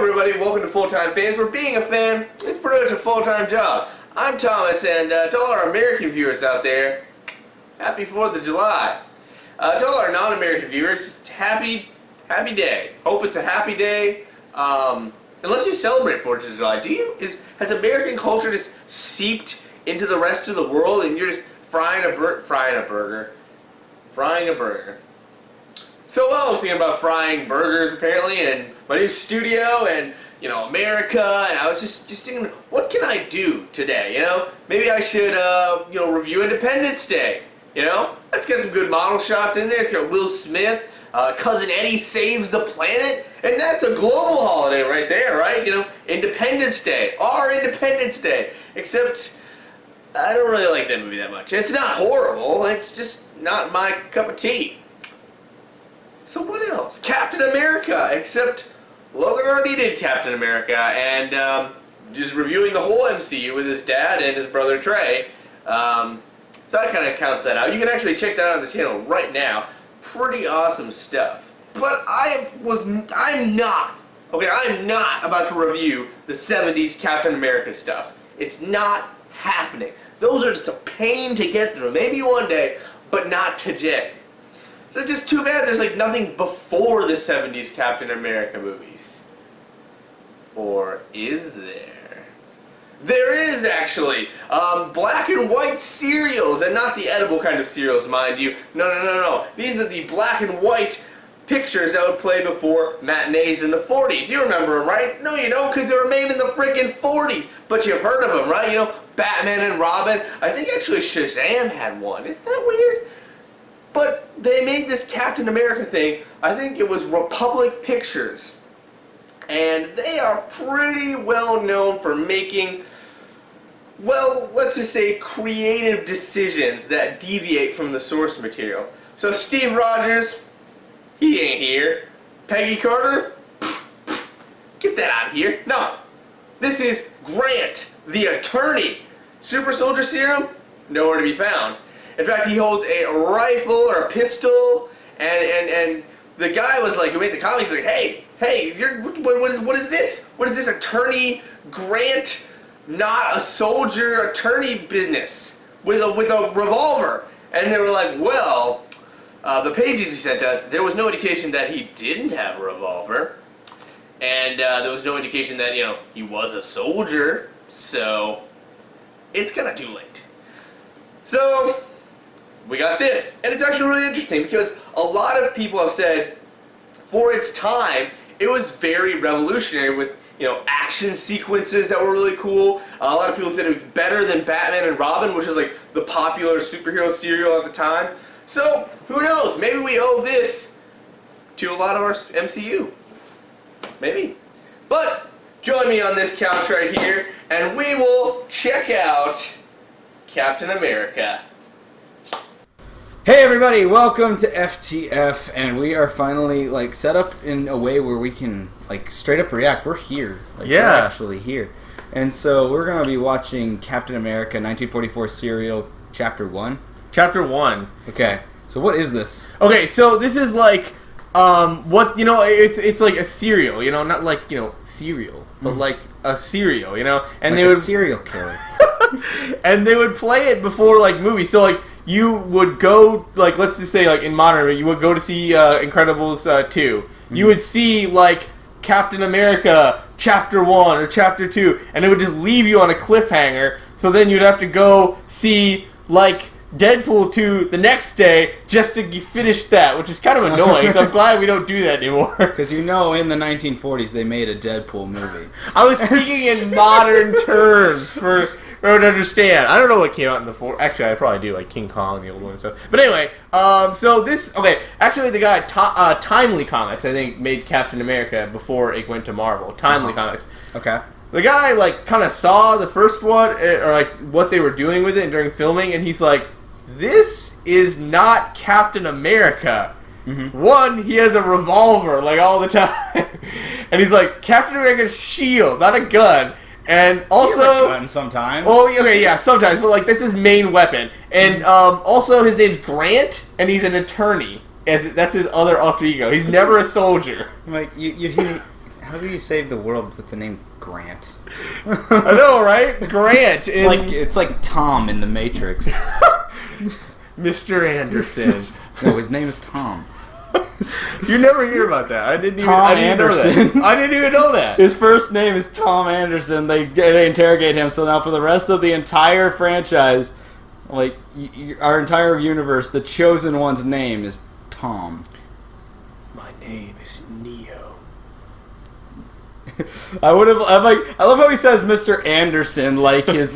everybody, welcome to Full-Time Fans, where being a fan is pretty much a full-time job. I'm Thomas, and to all our American viewers out there, happy 4th of July. To all our non-American viewers, happy day. Hope it's a happy day. Unless you celebrate 4th of July, has American culture just seeped into the rest of the world and you're just frying a burger? So I was thinking about frying burgers apparently in my new studio and, you know, America, and I was just thinking, what can I do today, you know? Maybe I should, review Independence Day, you know? Let's get some good model shots in there. It's got Will Smith, Cousin Eddie Saves the Planet, and that's a global holiday right there, right? You know, Independence Day, our Independence Day, except I don't really like that movie that much. It's not horrible, it's just not my cup of tea. So what else? Captain America, except Logan already did Captain America, and just reviewing the whole MCU with his dad and his brother Trey. So that kind of counts that out. You can actually check that out on the channel right now. Pretty awesome stuff. But I'm not about to review the 70s Captain America stuff. It's not happening. Those are just a pain to get through. Maybe one day, but not today. So it's just too bad there's like nothing before the 70s Captain America movies. Or is there? There is actually. Black and white cereals, and not the edible kind of cereals, mind you. No. These are the black and white pictures that would play before matinees in the 40s. You remember them, right? No, you don't, because they were made in the freaking 40s. But you've heard of them, right? You know, Batman and Robin. I think actually Shazam had one. Isn't that weird? But they made this Captain America thing, I think it was Republic Pictures. And they are pretty well known for making, well, let's just say creative decisions that deviate from the source material. So Steve Rogers, he ain't here. Peggy Carter, get that out of here. No, this is Grant, the attorney. Super Soldier Serum, nowhere to be found. In fact, he holds a rifle or a pistol, and the guy was like, who made the comics, like, hey, what is this? What is this attorney Grant, not a soldier attorney business with a revolver? And they were like, well, the pages he sent us, there was no indication that he didn't have a revolver, and there was no indication that, you know, he was a soldier. So it's kind of too late. So we got this, and it's actually really interesting because a lot of people have said for its time it was very revolutionary with, you know, action sequences that were really cool. A lot of people said it was better than Batman and Robin, which was like the popular superhero serial at the time. So who knows, maybe we owe this to a lot of our MCU. Maybe. But join me on this couch right here and we will check out Captain America. Hey everybody, welcome to FTF, and we are finally like set up in a way where we can like straight up react. We're here. Like, yeah. We're actually here. And so we're going to be watching Captain America 1944 serial chapter 1. Chapter 1. Okay. So what is this? Okay, so this is like what, you know, it's like a cereal, you know, not like, you know, cereal, but like a cereal, you know, and like they would serial killer. And they would play it before like movies. So like you would go, like, let's just say like in modern, you would go to see Incredibles 2. You would see like Captain America chapter 1 or chapter 2, and it would just leave you on a cliffhanger. So then you'd have to go see like Deadpool 2 the next day just to finish that, which is kind of annoying. So I'm glad we don't do that anymore. Because, you know, in the 1940s they made a Deadpool movie. I was speaking in modern terms for everyone to understand. I don't know what came out in the 40s. Actually, I probably do, like King Kong, the old one and stuff. But anyway, so this, okay, actually the guy, Timely Comics, I think, made Captain America before it went to Marvel. Timely Comics. Okay. The guy, like, kind of saw the first one, or, like, what they were doing with it during filming, and he's like, this is not Captain America. One, he has a revolver, like, all the time. And he's like, Captain America's shield, not a gun. And also, he has a gun sometimes. Oh, okay, yeah, sometimes, but like that's his main weapon. And also, his name's Grant, and he's an attorney. That's his other alter ego. He's never a soldier. Like How do you save the world with the name Grant? I know, right? Grant. It's like Tom in The Matrix. Mr. Anderson. No, his name is Tom. You never hear about that. I didn't Tom even know Anderson. that. I didn't even know that. His first name is Tom Anderson. They interrogate him. So now for the rest of the entire franchise, like our entire universe, the chosen one's name is Tom. My name is Neo. I love how he says Mr. Anderson, like his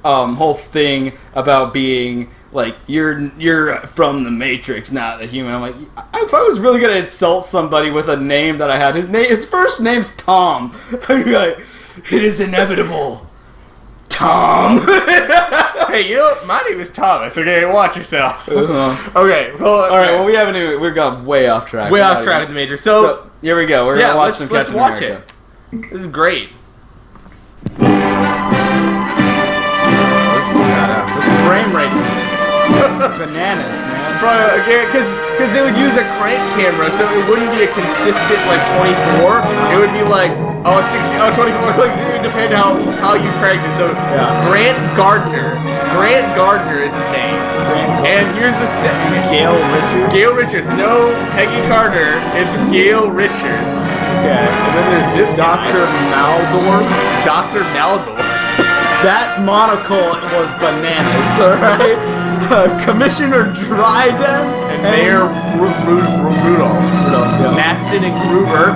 whole thing about being like you're from the Matrix, not a human. I'm like, if I was really gonna insult somebody with a name that I had, his first name's Tom. I'd be like, it is inevitable, Tom. Hey, you know what? My name is Thomas. Okay, watch yourself. Uh-huh. Okay, well, all right. Well, we got way off track. Way off track with the Matrix. So here we go. We're gonna watch some Captain watch America. it. This is great. Oh, this is badass. This frame rate is bananas, man. Because they would use a crank camera, so it wouldn't be a consistent, like, 24. It would be like, 60, 24. Like, it would depend how you cranked it. So, yeah. Grant Gardner is his name. And here's the set. Gail Richards? Gail Richards. No Peggy Carter. It's Gail Richards. Okay. And then there's this Dr. Maldor. Dr. Maldor. That monocle was bananas, alright? Commissioner Dryden and Mayor Rudolph. Yeah. Matson and Gruber.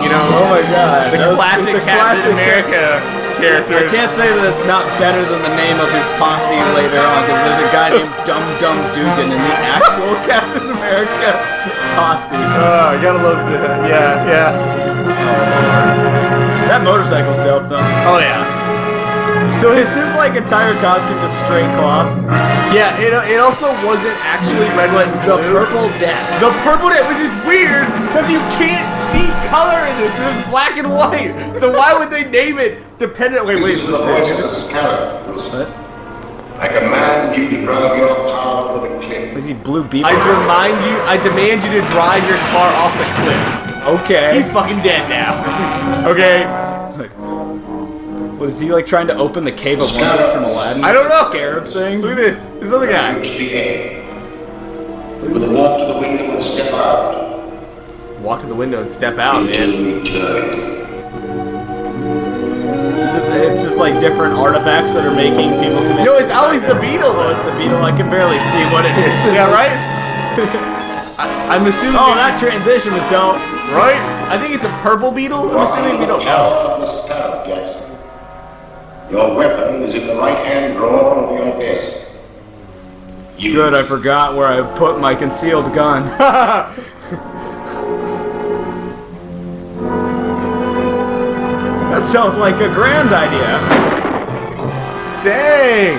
You know, oh my god. The classic Captain America character. I can't say that it's not better than the name of his posse later on, because there's a guy named Dum Dum Dugan in the actual Captain America posse. Oh, I gotta love that. Yeah. That motorcycle's dope, though. Oh, yeah. So is his entire costume just straight cloth? Yeah, it also wasn't actually red, white, and blue. The Purple Death. The Purple Death, which is weird because you can't see color in this. It's black and white. So why would they name it dependent? Wait. What? I command you to drive your car over the cliff. Is he Blue Beetle? I demand you to drive your car off the cliff. Okay. He's fucking dead now. Okay. What is he trying to open the Cave of Wonders from Aladdin? I don't know. Scarab thing. Look at this other guy. With a walk to the window and step out. Walk to the window and step out, man. It's just like different artifacts that are making people commit. No, it's always the beetle though. It's the beetle. I can barely see what it is. Yeah, right? I'm assuming. Oh, that transition was dope. Right? I think it's a purple beetle. I'm assuming we don't know. Your weapon is in the right-hand drawer of your desk. Good, I forgot where I put my concealed gun. That sounds like a grand idea. Dang!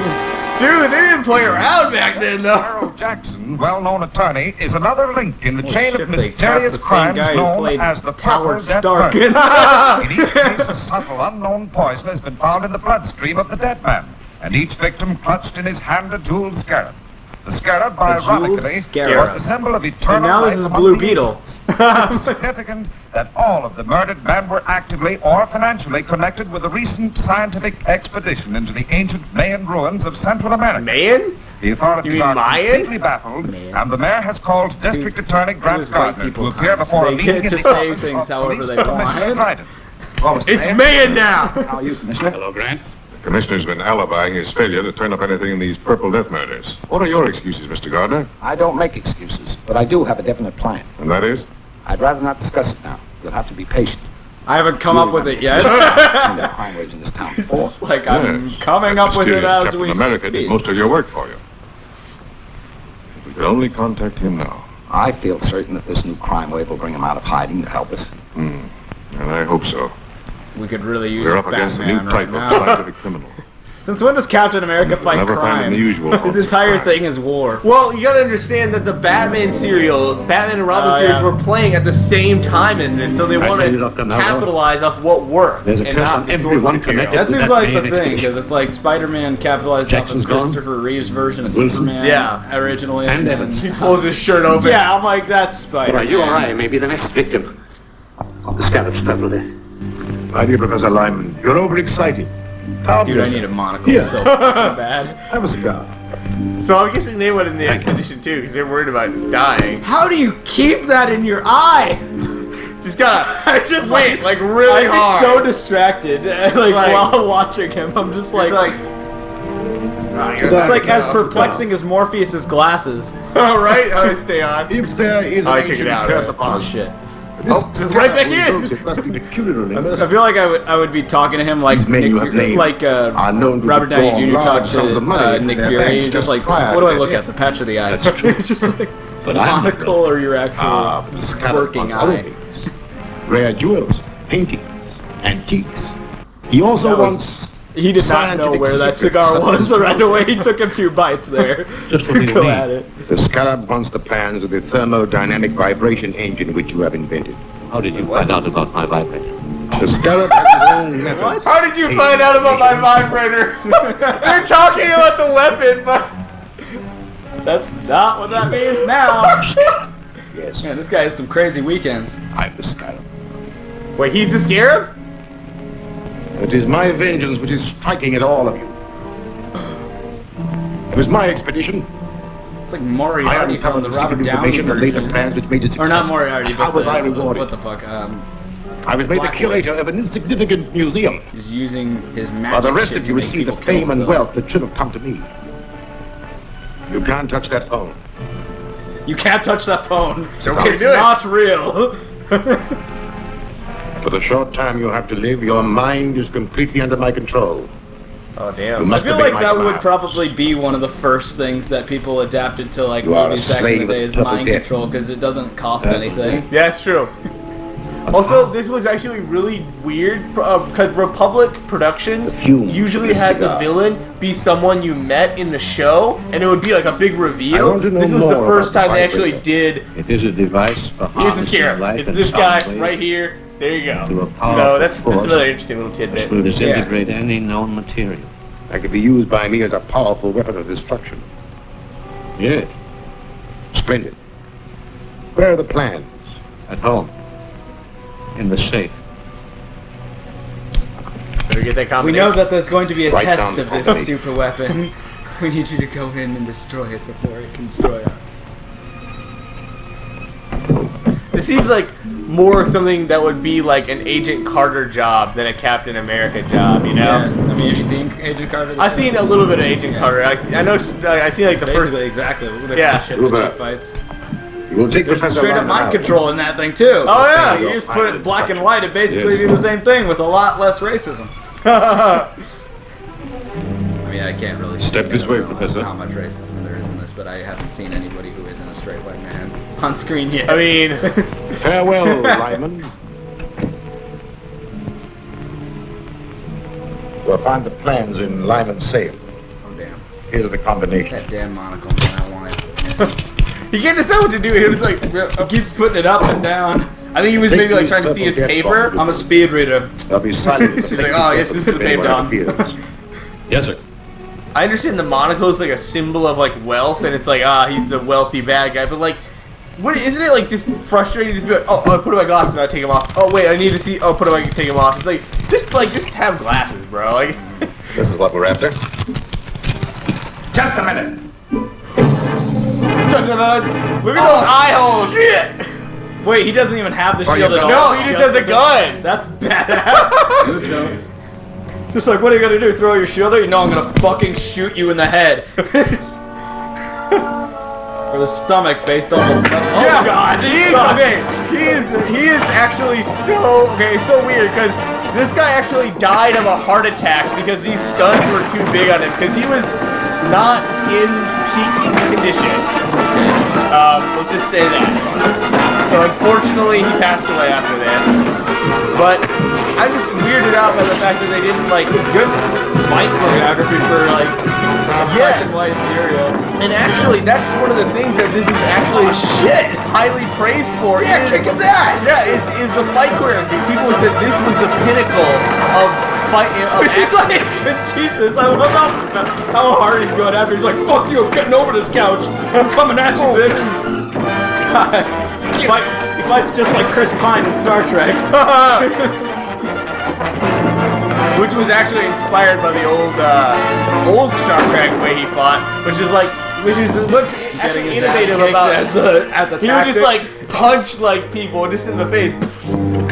Dude, they didn't play around back then, though. Harold Jackson, well-known attorney, is another link in the chain of They cast the mysterious same crimes guy who known played as the Howard Purple Death Stark. Murder. In each case, a subtle, unknown poison has been found in the bloodstream of the dead man, and each victim clutched in his hand a jeweled scarab. The scarab, ironically, scarab. was the symbol of eternal And now this life is a among Blue the Beetle. It's significant that all of the murdered men were actively or financially connected with a recent scientific expedition into the ancient Mayan ruins of Central America. Mayan? The authorities You mean are Mayan? completely baffled, and the mayor has called District Attorney Grant Gardner to appear before a They meeting get in to the say office things of however Police they Commissioner want. Dryden. It's Mayan now! How are you, Commissioner? Hello, Grant. The commissioner's been alibying his failure to turn up anything in these Purple Death murders. What are your excuses, Mr. Gardner? I don't make excuses, but I do have a definite plan. And that is? I'd rather not discuss it now. You'll have to be patient. I haven't come up with it yet. Find out crime rates in this town before. It's like I'm Yes. coming up with it Mysterious as we Captain America speak. did most of your work for you. If we could only contact him now. I feel certain that this new crime wave will bring him out of hiding to help us. And I hope so. We could really use We're a up against a new Batman type right of now. scientific criminal. Since when does Captain America fight never find crime? the usual His haunts of entire crime. thing is war. Well, you gotta understand that the Batman serials, Batman and Robin Oh, series, yeah. were playing at the same time as this, so they want to capitalize off what works and not the source material. That seems like the thing, because it's like Spider-Man capitalized off of Christopher Reeve's version of Superman Yeah. originally. And He pulls his shirt open. yeah, I'm like, that's Spider-Man. Well, you or I may be the next victim. of the Scarab's family. My dear Professor Lyman, you're overexcited. Dude, I need a monocle Yeah. so fucking bad. Have a cigar. So I'm guessing they went in the expedition too, because they're worried about dying. How do you keep that in your eye? Just gotta just wait, like really I'm hard. so distracted, like while watching him. I'm just like, it's like as perplexing as Morpheus's glasses. Oh, right? How they stay on. If there is Oh, I an took it ancient out, curse right. upon Oh shit. Oh, it's right back in. It must be peculiarly I feel like I would be talking to him like These men Nick you have Fury, named like are known to Robert Downey withdraw Jr. large talked sums to of money Nick from their Fury. banks He's just just like, prior what do to I their look death. at? The patch of the eye. That's true. It's just like But I'm monocle or your actual the Scarab working wants other eye. things. Rare jewels, paintings, antiques. He also That was- wants He did not know scientific where that secrets. cigar was, so right away he took him 2 bites there Just what to you go mean. at it. The Scarab wants the plans of the thermodynamic vibration engine which you have invented. How did you find out about my vibrator? The Scarab has his own method. How did you find out about my vibrator? They're talking about the weapon, but That's not what that means now. Yes, Man, this guy has some crazy weekends. I'm the Scarab. wait, he's the Scarab? It is my vengeance which is striking at all of you. It was my expedition. It's like I Moriarty from uncovered the the Robert secret Downey information and later version. plans which made it Or successful. not Moriarty, How but was I rewarded? what the fuck? I was made the Blackwood. curator of an insignificant museum. He's using his While magic the rest shit of to you make received the people kill fame and themselves. wealth that should have come to me. You can't touch that phone. You can't touch that phone. So what do you It's do? not real. For the short time you have to live, your mind is completely under my control. Oh, You damn. I must feel obey like my that would commands. probably be one of the first things that people adapted to like You are a movies back in slave the of day is triple mind death. control because it doesn't cost anything. Yeah, that's true. Also, this was actually really weird because Republic Productions fumes usually of the had the cigar. villain be someone you met in the show, and it would be like a big I reveal. want to know This was the more first about time they the actually vibrator. did. It is a device for Here's the harnessing Scarab. life It's in this some guy way right here. There you to a go. powerful So that's force another interesting little tidbit. will disintegrate any known material. That could be used by me as a powerful weapon of destruction. Yes, Splendid. Where are the plans? at home. In the safe. Better get that We combination. know that there's going to be a Write test down the of this combination. super weapon. We need you to go in and destroy it before it can destroy us. This seems like more something that would be like an Agent Carter job than a Captain America job, you know? Yeah. I mean, have you seen Agent Carter? I've seen a little bit of Agent Carter. I know. I see like the Basically, first. exactly. The Yeah. shit that Uber. she fights. You will take There's Professor straight up Lyman mind out. control in that thing too. Oh, yeah. You just put it black and white, it basically Yes. be the same thing with a lot less racism. I mean, I can't really Step speak this way, on Professor. how much racism there is in this, but I haven't seen anybody who isn't a straight white man on screen yet. I mean, Farewell, Lyman. We'll find the plans in Lyman's safe. Oh damn, Here's the combination. that damn monocle, man! I want it. he can't decide what to do. He was like, He keeps putting it up and down. I think he was maybe like trying to see his paper. I'm a speed reader. I'll be silent. She's like, oh, yes, this is the paper. Yes, sir. I understand the monocle is like a symbol of like wealth, and it's like, he's the wealthy bad guy. But like, what isn't it like just frustrating to just be like, oh, I put on my glasses and I take them off. Oh wait, I need to see. Oh, put on my take them off. It's like just have glasses, bro. Like, This is what we're after. Just a minute. look at those eye holes. Shit. Wait, he doesn't even have the Oh, shield you at all. No, he just has a gun. That's badass. Just like, what are you gonna do? Throw your shield at you? No, I'm gonna fucking shoot you in the head. Or the stomach based on the... Oh Yeah, god! He is okay. He is actually so okay. It's so weird because this guy actually died of a heart attack because these stunts were too big on him because he was not in peak condition. Let's just say that. So unfortunately, he passed away after this. But I'm just weirded out by the fact that they didn't like Good fight choreography for, like, Yes. black and white cereal. And actually, that's one of the things that this is actually highly praised for. Yeah, is, kick his ass! Yeah, is the fight choreography. People said this was the pinnacle of fight. Of He's action. like, Jesus, I love how hard he's going after. He's like, fuck you, I'm getting over this couch. I'm coming at you, bitch. God. Fight fights just like Chris Pine in Star Trek. Which was actually inspired by the old Star Trek way he fought, which is what's actually innovative about as a tactic. He would just like punch like people just in the face.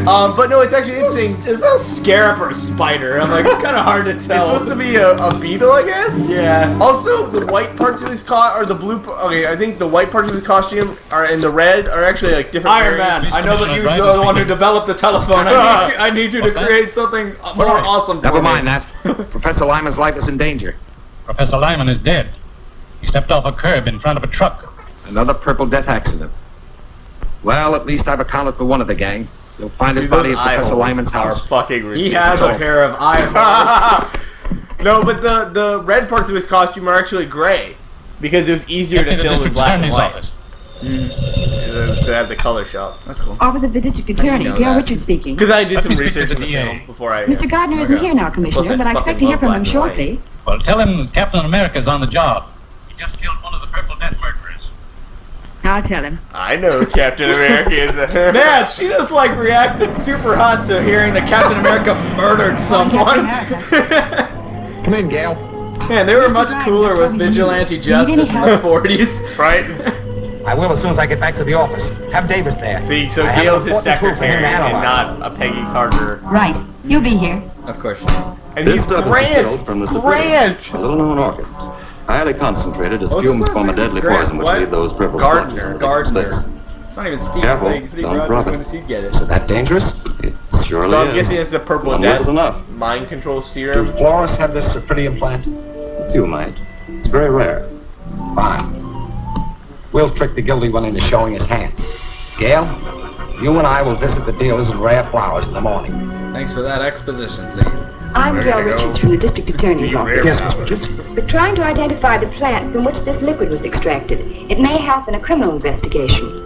But no, it's actually interesting. Is that a scarab or a spider? I'm like, it's kind of hard to tell. It's supposed to be a beetle, I guess. Yeah. Also, the white parts of his or the blue. Okay, I think the white parts of his costume and the red are actually like different. Iron Man, I know that you're the one who developed the telephone. I need you to create something more awesome. Never mind that. Professor Lyman's life is in danger. Professor Lyman is dead. He stepped off a curb in front of a truck. Another Purple Death accident. Well, at least I've accounted for one of the gang. You'll find his body at Professor Lyman's house. Fucking ridiculous. He has a pair of eye holes. No, but the red parts of his costume are actually gray because it was easier to film in black and white. To have the color shot. That's cool. Office of the District Attorney, Gail Richards speaking. Because I did some research in the film before I... Mr. Gardner isn't here now, Commissioner, but I expect to hear from him shortly. Well, tell him that Captain America's on the job. He just killed one of the Purple Death murderers. I'll tell him. I know Captain America is a... Man, she just like reacted super hot to hearing that Captain America murdered someone. Come in, Gail. Man, they were much cooler with vigilante justice in the 40s. Right? I will as soon as I get back to the office. Have Davis there. See, so Gail's his secretary and not a Peggy Carter. Right. You'll be here. Of course she is. And he's Grant! Grant! A little known orchid. Highly concentrated, as fumes form a deadly poison which leave those purple Gardner. spots. It's not even Steve. Careful, Like, Steve don't Rogers drop going it. to see get it. Is that dangerous? It surely So I'm is. guessing it's the Purple One Death whiff is enough. mind control Do serum. florists have this pretty implant? A few might. It's very rare. Fine. We'll trick the guilty one into showing his hand. Gail, you and I will visit the dealers in rare flowers in the morning. Thanks for that exposition scene. I'm There Gail you go. Richards from the District Attorney's See, office. rare Yes, Miss flowers. Richards. We're trying to identify the plant from which this liquid was extracted. It may help in a criminal investigation.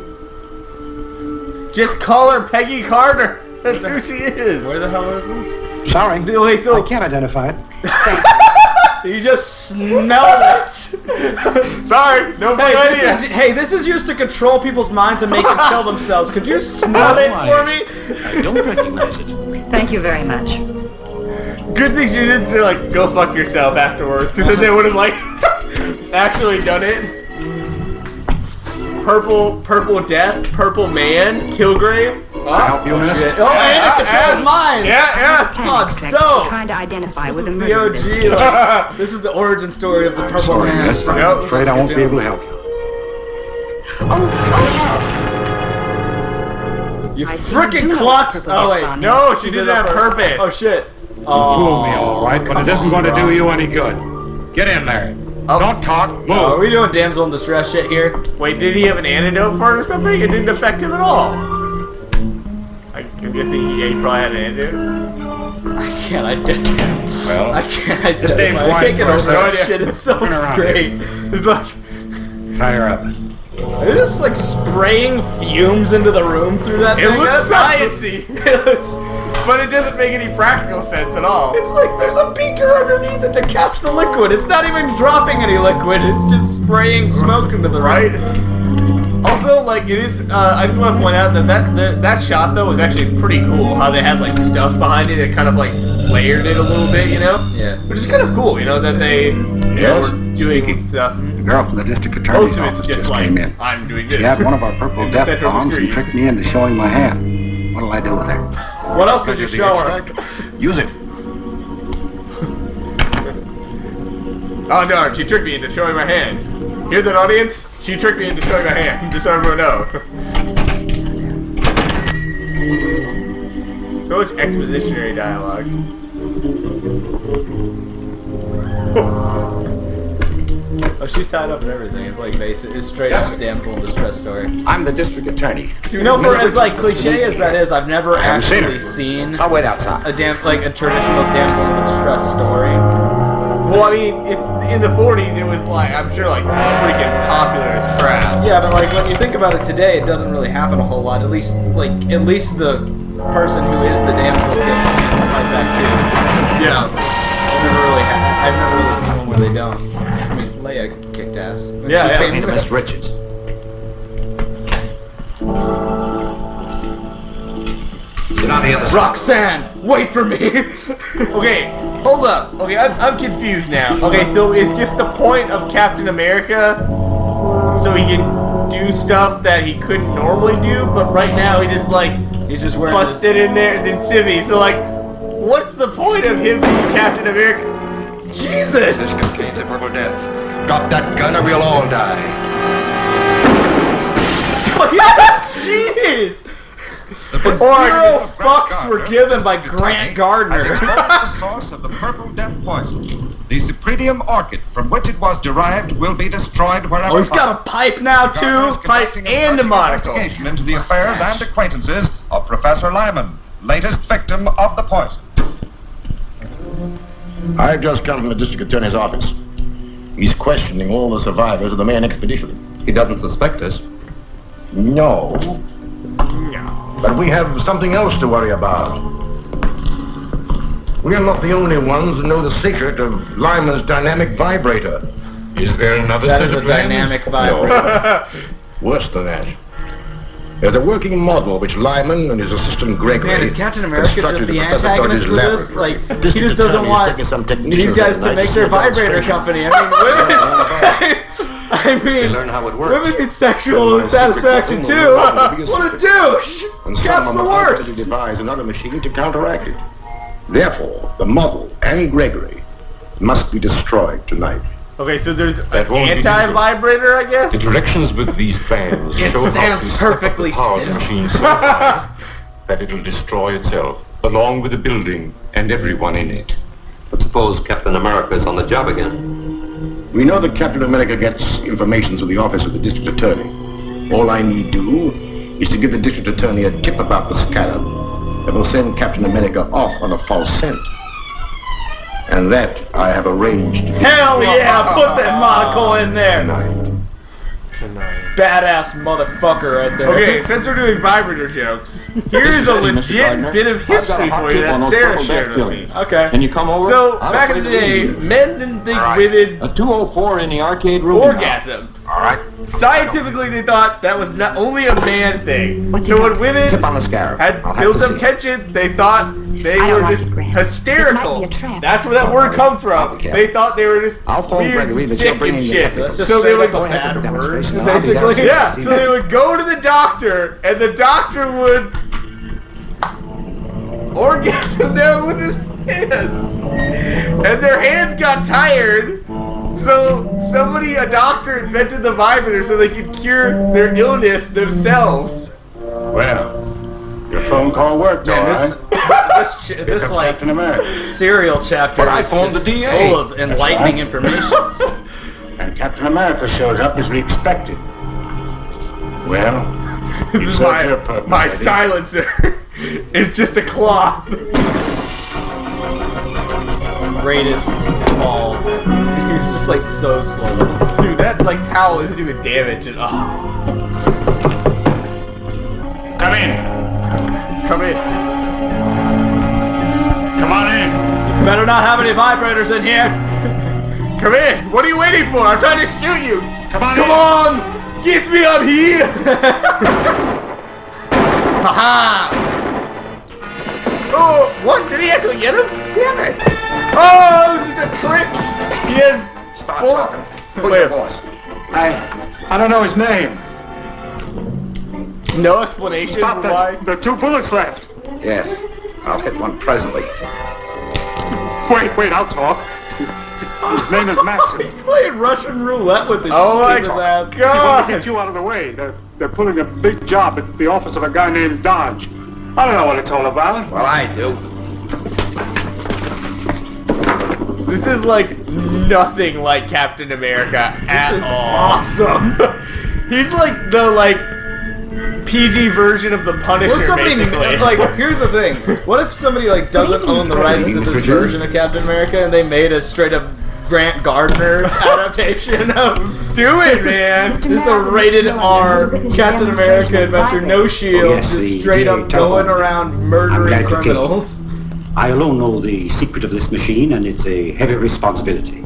Just call her Peggy Carter. That's who she is. Where the hell is this? Sorry, Okay, so I can't identify it. You just smelled it. sorry, no big idea. This is used to control people's minds and make them kill themselves. Could you smell it for me? I don't recognize it. Thank you very much. Good thing she didn't say like go fuck yourself afterwards, because then they would have like actually done it. Purple Death, Purple Man, Kilgrave. I help you, miss? Shit. Oh, and it controls minds. Yeah. Oh, We're dope. trying to identify This with is a the murder OG. investigation. Like, this is the origin story of the Purple Sorry, Man. miss. I'm Yep. afraid I won't be able to help you. You I see frickin' you do know klutz! Purple Oh Death wait, on No, she did that on purpose. Oh shit. You fooled me, all right, but it isn't going to do you any good. Get in there. Oh. Don't talk. Move. Are we doing damsel in distress shit here? Wait, did he have an antidote for it or something? It didn't affect him at all. I'm guessing he probably had an antidote. I can't identify. Well, I can't This dame's identify. I can't get white over for a that second. shit. It's so Turn around great. It's like, tie her up. They're just like spraying fumes into the room through that it thing. looks That's sciencey, but it doesn't make any practical sense at all. It's like there's a beaker underneath it to catch the liquid. It's not even dropping any liquid. It's just spraying smoke into the room. Right? Also, like, it is, I just want to point out that shot, though, was actually pretty cool. How they had, like, stuff behind it and kind of, like, layered it a little bit, you know? Yeah. Which is kind of cool, you know, that they were doing stuff. The girl from the district attorney's Most of it's office just just like, came in. I'm doing this. She had one of our purple in the death center of the bombs and screen. tricked me into showing my hand. What'll I do with her? What else did you show her? Use it. Oh, darn, she tricked me into showing my hand. Hear that, audience? She tricked me into showing my hand, just so everyone knows. So much expositionary dialogue. Oh, she's tied up and everything. It's like basic. It's straight up damsel in distress story. I'm the district attorney. You know, for as like cliche as that is, I've never haven't seen actually her. seen I'll wait outside. a traditional damsel in distress story. Well, I mean, it's in the 40s, it was like, I'm sure, like, freaking popular as crap. Yeah, but like when you think about it today, it doesn't really happen a whole lot. At least the person who is the damsel gets a chance to fight back too. Yeah. I've never really seen one where they don't. I mean, Leia kicked ass. When Yeah, she yeah. came Hey, Miss Richards. on the other side. Roxanne, wait for me. Okay, hold up. Okay, I'm confused now. Okay, so it's just the point of Captain America so he can do stuff that he couldn't normally do, but right now he just like he's just wearing busted in there as in civvy. So like, what's the point of him being Captain America? Jesus! This contains the purple death. Drop that gun or we'll all die. Jeez! And 0 fucks were given by Grant Gardner. The source of the purple death poison. The Cyprinium orchid from which it was derived will be destroyed wherever. Oh, he's got a pipe now too. Pipe and a monocle. Into the affairs and acquaintances of Professor Lyman, latest victim of the poison. I've just come from the district attorney's office. He's questioning all the survivors of the main expedition. He doesn't suspect us. No. But we have something else to worry about. We are not the only ones who know the secret of Lyman's dynamic vibrator. Is there another? That is a dynamic vibrator. Worse than that. There's a working model which Lyman and his assistant Gregory. Man, is Captain America just constructed the at Professor antagonist for Dodge's this? Like, laboratory. he just doesn't want these guys to make their vibrator company. I mean, women. I mean, learn how it works. women need sexual satisfaction too. What a douche! Cap's the worst. To devise another machine to counteract it. Therefore, the model and Gregory must be destroyed tonight. Okay, so there's an That won't be anti-vibrator, I guess? The directions with these plans It show how stands to perfectly power the still. machine so high that it'll destroy itself, along with the building and everyone in it. But suppose Captain America is on the job again. We know that Captain America gets information through the office of the district attorney. All I need do is to give the district attorney a tip about the scarab that will send Captain America off on a false scent. And that I have arranged. Hell yeah! Put that monocle in there. Tonight. Badass motherfucker right there. Okay, since we're doing vibrator jokes, here's a legit bit of history for you that Sarah shared with me. Okay. Can you come over? So, back in the day, men didn't think women A 204 in the arcade room. orgasm. Alright. Scientifically, they thought that was not only a man thing. So when women Tip on the scarab. had I'll have built to up see it. tension, they thought they I don't were like just it, Grant. hysterical. It might be a trap. That's where that word comes from. Okay. They thought they were just I'll phone weird Gregory and that sick you're bringing and the shit. evidence. That's just So they straight would up a ahead bad with the word, demonstration. I'll be basically. down. Yeah, so they would go to the doctor, and the doctor would orgasm them with his hands. And their hands got tired, so a doctor invented the vibrator so they could cure their illness themselves. Well, your phone call worked, Man, all this right. this like Captain America. serial chapter But I is phoned just the DA. full of enlightening information. And Captain America shows up as we expected. Well, This you is served your purpose, my lady. silencer is just a cloth. Greatest fall. He was just like so slow. Dude, that like towel isn't even damaged at all. Come in. Come in. Come on in. Better not have any vibrators in here. Come in. What are you waiting for? I'm trying to shoot you. Come on Come in. on. Get me up here. Haha. Oh, what? Did he actually get him? Damn it. Oh, this is a trick. He has Stop bullet. talking. Who's your boss? I don't know his name. No explanation for why. There are 2 bullets left. Yes. I'll hit one presently. Wait, I'll talk. His name is Maxim. He's playing Russian roulette with this Oh my his ass. He wanted to God. get you out of the way. They're pulling a big job at the office of a guy named Dodge. I don't know what it's all about. Well, I do. This is like nothing like Captain America at This is all. awesome. He's like the PG version of the Punisher, What if somebody basically. like? Here's the thing. What if somebody like doesn't own the rights to this version of Captain America and they made a straight up Grant Gardner adaptation of Do it, man. just a rated R Captain America adventure, no shield, Oh, yes, just the straight up DA telephone. going around I'm murdering glad to criminals. I alone know the secret of this machine, and it's a heavy responsibility.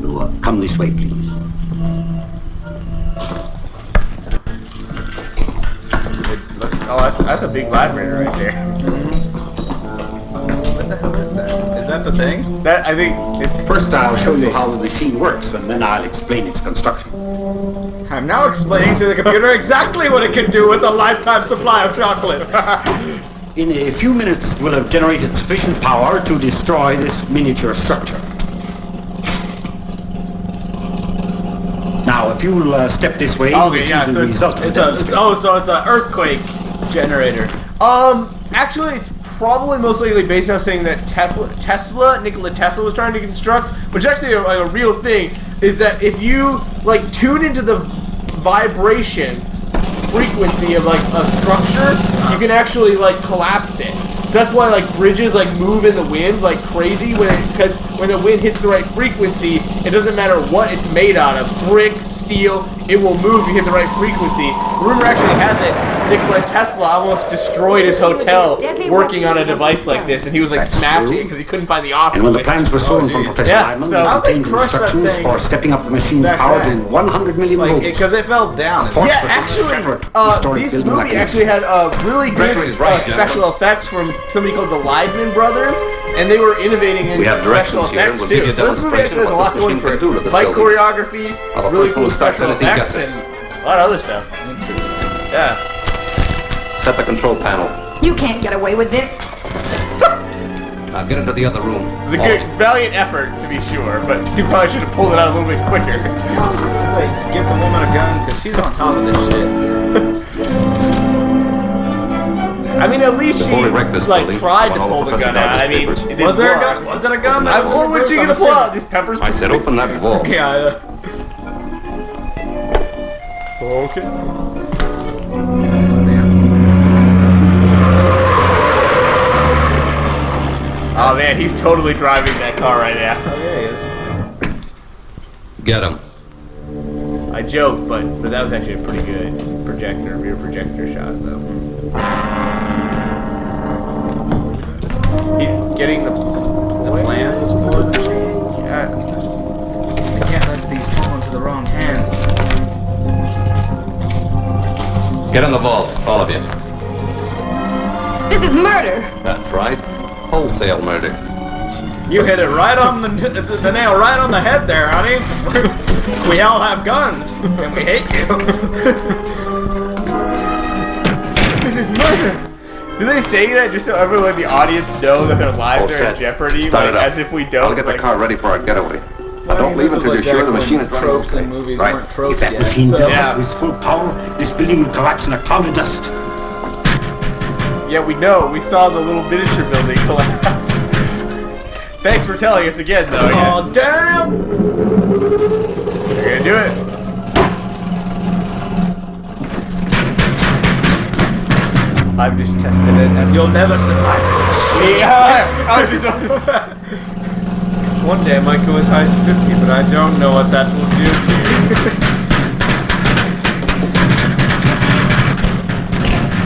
So come this way, please. Oh, that's a big vibrator right there. that the thing? That I think it's. First, I'll show you how the machine works, and then I'll explain its construction. I'm now explaining to the computer exactly what it can do with a lifetime supply of chocolate. In a few minutes, we'll have generated sufficient power to destroy this miniature structure. Now, if you'll step this way, okay, yeah, so it's an earthquake generator. Actually, it's probably most likely based on saying that Nikola Tesla was trying to construct, which is actually a real thing, is that if you like tune into the vibration frequency of like a structure, you can actually like collapse it. So that's why like bridges like move in the wind like crazy because when the wind hits the right frequency, it doesn't matter what it's made out of, brick, steel, it will move if you hit the right frequency. Rumor actually has it Nikola Tesla almost destroyed his hotel working on a device like this, and he was like smashing it because he couldn't find the office. And when the plans were stolen from Professor Lyman, so how they crushed that thing for stepping up the machine's power to 100 million volts. Because it fell down. Yeah, actually, this movie actually had really good special effects from somebody called the Leidman brothers, and they were innovating in special effects too. So this movie actually has a lot going for it. Fight choreography, really cool special effects, and a lot of other stuff. Interesting. Yeah. Set the control panel. You can't get away with this. Now get into the other room. It's a good, valiant effort to be sure, but you probably should have pulled it out a little bit quicker. I'll just like give the woman a gun because she's on top of this shit. I mean, at least she like tried to pull the gun out. I mean, was there a gun? Was that a gun? What was she gonna pull out? These peppers? I said open that vault. Yeah. Okay. Oh man, he's totally driving that car right now. Oh yeah, he is. Get him. I joke, but that was actually a pretty good rear projector shot though. He's getting the plans for the machine. Yeah. We can't let these fall into the wrong hands. Get in the vault, all of you. This is murder. That's right. Wholesale murder. You hit it right on the nail right on the head there, honey. We all have guns, and we hate you. This is murder. Do they say that just so everyone in the audience know that their lives are in jeopardy, like as if we don't? I'll get the car ready for our getaway. Well, don't leave until you're sure the machine is running. Tropes in movies weren't tropes If that yet. machine So. with full power, this building will collapse in a cloud of dust. Yeah, we know. We saw the little miniature building collapse. Thanks for telling us again, though. Oh, damn! You're gonna do it. I've just tested it. And You'll never survive this shit. Yeah, I was just. One day I might go as high as 50, but I don't know what that will do to you.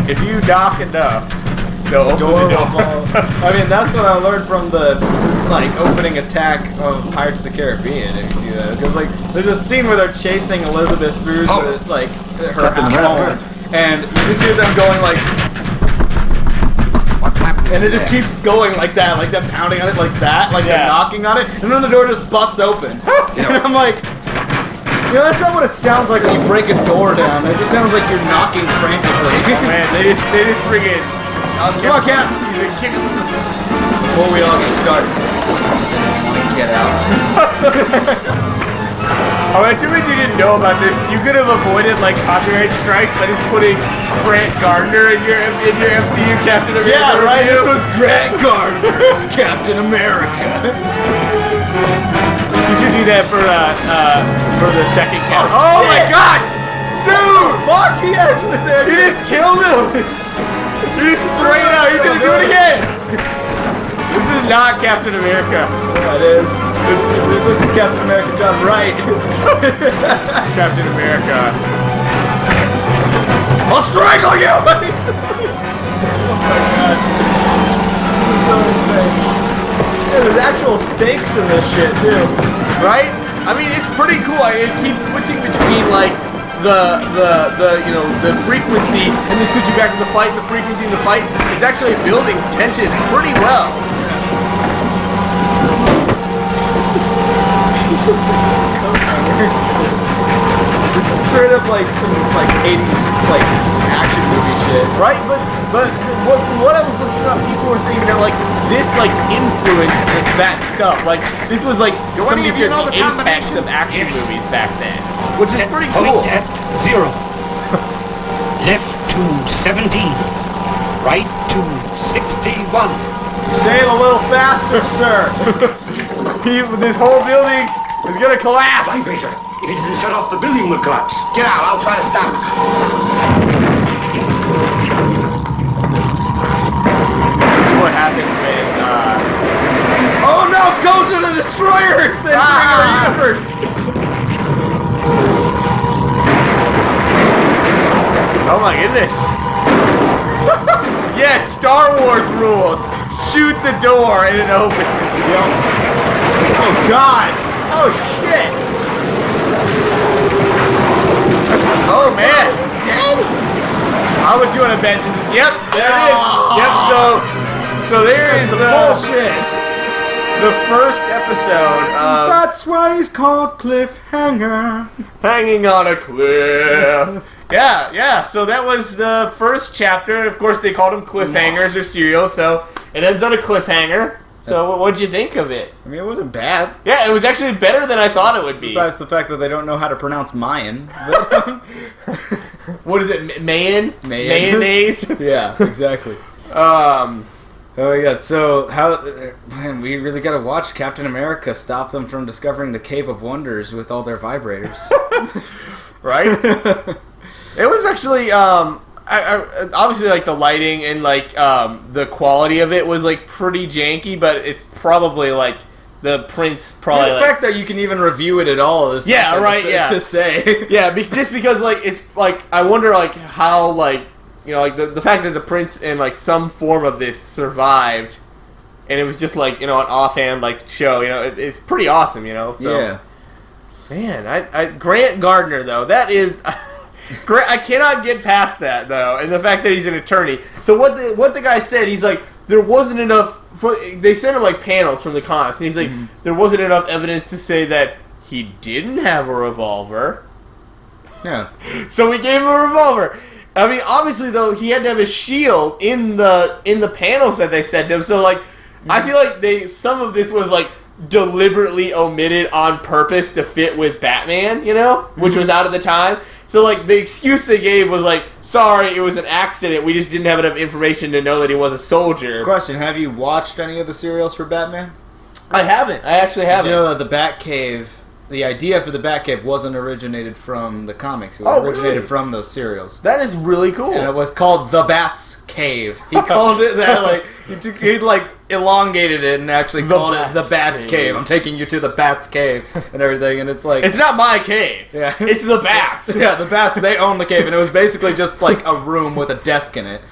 If you knock enough, they'll open the door. I mean, that's what I learned from the opening attack of Pirates of the Caribbean. If you see that, because there's a scene where they're chasing Elizabeth through her home, and you just hear them going like. And it just keeps going like that, like them pounding on it like that, like they're knocking on it, and then the door just busts open. And I'm like, that's not what it sounds like when you break a door down. It just sounds like you're knocking frantically. Oh, man, they just friggin' come on, Cap! Kick him. Before we all get started, does anyone want to get out? Oh, too bad you didn't know about this. You could have avoided copyright strikes by just putting Grant Gardner in your MCU Captain America. Yeah, right. This was Grant Gardner, Captain America. You should do that for the second cast. Oh my gosh, dude! Fuck, he actually did. You just killed him. You just straight out. He's gonna do it again. This is not Captain America. Yeah, it is. This is Captain America done right. Captain America. I'll strangle you! Oh my god. This is so insane. Yeah, there's actual stakes in this shit too. Right? I mean, it's pretty cool. It keeps switching between the frequency and then switching back to the fight and the frequency and the fight. It's actually building tension pretty well. This is straight up like some like 80s like action movie shit. Right? But from what I was looking up, people were saying that like this like influenced that stuff. Like this was like somebody said the apex of action movies back then, which is pretty cool. Point at 0. Left to 17. Right to 61. You're saying a little faster, sir. People, this whole building is gonna collapse. Vibrator. If it isn't shut off, the building will collapse. Get out, I'll try to stop it. This is what happens when, oh no, Ghosts are the Destroyers entering our universe! Oh my goodness. Yes, Star Wars rules. Shoot the door and it opens. Oh god. Oh shit. Oh man. Is it dead? How would you want to bet this is? Yep, there it is. Yep. So there is the bullshit. The first episode of. That's why he's called Cliffhanger. Hanging on a cliff. Yeah. So that was the first chapter. Of course, they called them cliffhangers or serials. So it ends on a cliffhanger. So what'd you think of it? I mean, it wasn't bad. Yeah, it was actually better than I thought it would be. Besides the fact that they don't know how to pronounce Mayan. What is it? Mayonnaise? Yeah, exactly. Oh yeah. So man, we really gotta watch Captain America stop them from discovering the Cave of Wonders with all their vibrators. Right? It was actually obviously like the lighting and like the quality of it was like pretty janky, but it's probably like the print's probably the fact that you can even review it at all is to say. Yeah, just because like it's like I wonder like how like you know like the fact that the prints and like some form of this survived, and it was just like you know an offhand like show, you know it's pretty awesome, you know. So yeah. Man, Grant Gardner though, that is. I cannot get past that though, and the fact that he's an attorney. So what the guy said, he's like, there wasn't enough. They sent him like panels from the comics, and he's like, there wasn't enough evidence to say that he didn't have a revolver. Yeah. So we gave him a revolver. I mean, obviously though, he had to have a shield in the panels that they sent him. So like, I feel like some of this was like deliberately omitted on purpose to fit with Batman, you know, which was out of the time. So, like, the excuse they gave was, like, sorry, it was an accident. We just didn't have enough information to know that he was a soldier. Question, have you watched any of the serials for Batman? I haven't. I actually haven't. Did you know that the Batcave, the idea for the Batcave wasn't originated from the comics. It was originated from those serials. That is really cool. And it was called The Bat's Cave. He called it that, like, he elongated it and actually called it The Bat's Cave. I'm taking you to the Bat's Cave and everything, and it's like... It's not my cave. Yeah. It's the Bats. Yeah, the Bats, they own the cave, and it was basically just, like, a room with a desk in it.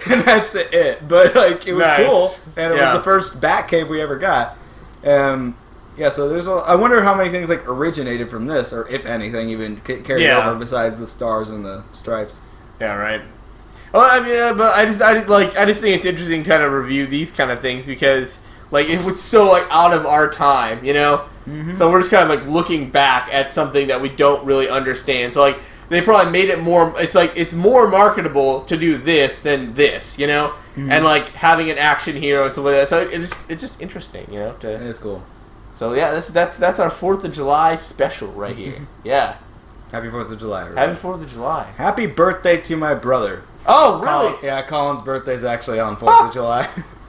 And that's it. But, like, it was cool, and it was the first Bat Cave we ever got. Yeah, so there's I wonder how many things, like, originated from this, or if anything even carried over besides the stars and the stripes. Yeah, right. Well, I mean, but I just think it's interesting to kind of review these kind of things because, like, it was so, like, out of our time, you know? Mm-hmm. So we're just kind of, like, looking back at something that we don't really understand. So, like, they probably made it more, it's, like, it's more marketable to do this than this, you know? Mm-hmm. And, like, having an action hero and stuff like that. So it's just interesting, you know? It is cool. So, yeah, that's our 4th of July special right here. Yeah. Happy 4th of July, everybody. Happy 4th of July. Happy birthday to my brother. Oh, really? Colin's birthday's actually on 4th of July.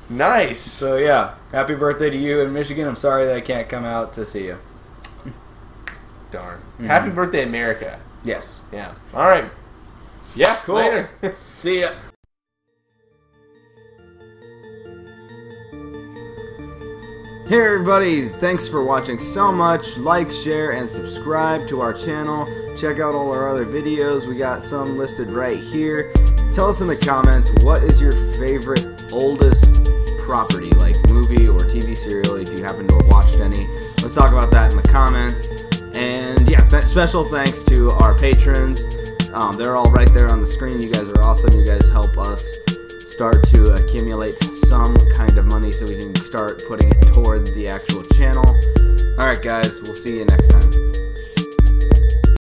Nice. So, yeah, happy birthday to you in Michigan. I'm sorry that I can't come out to see you. Darn. Mm-hmm. Happy birthday, America. Yes. Yeah. All right. Yeah, cool. Later. See ya. Hey everybody, thanks for watching so much. Like, share, and subscribe to our channel. Check out all our other videos. We got some listed right here. Tell us in the comments, what is your favorite oldest property, like movie or TV serial, if you happen to have watched any. Let's talk about that in the comments. And yeah, special thanks to our patrons. They're all right there on the screen. You guys are awesome. You guys help us start to accumulate some kind of money so we can start putting it toward the actual channel. Alright guys, we'll see you next time.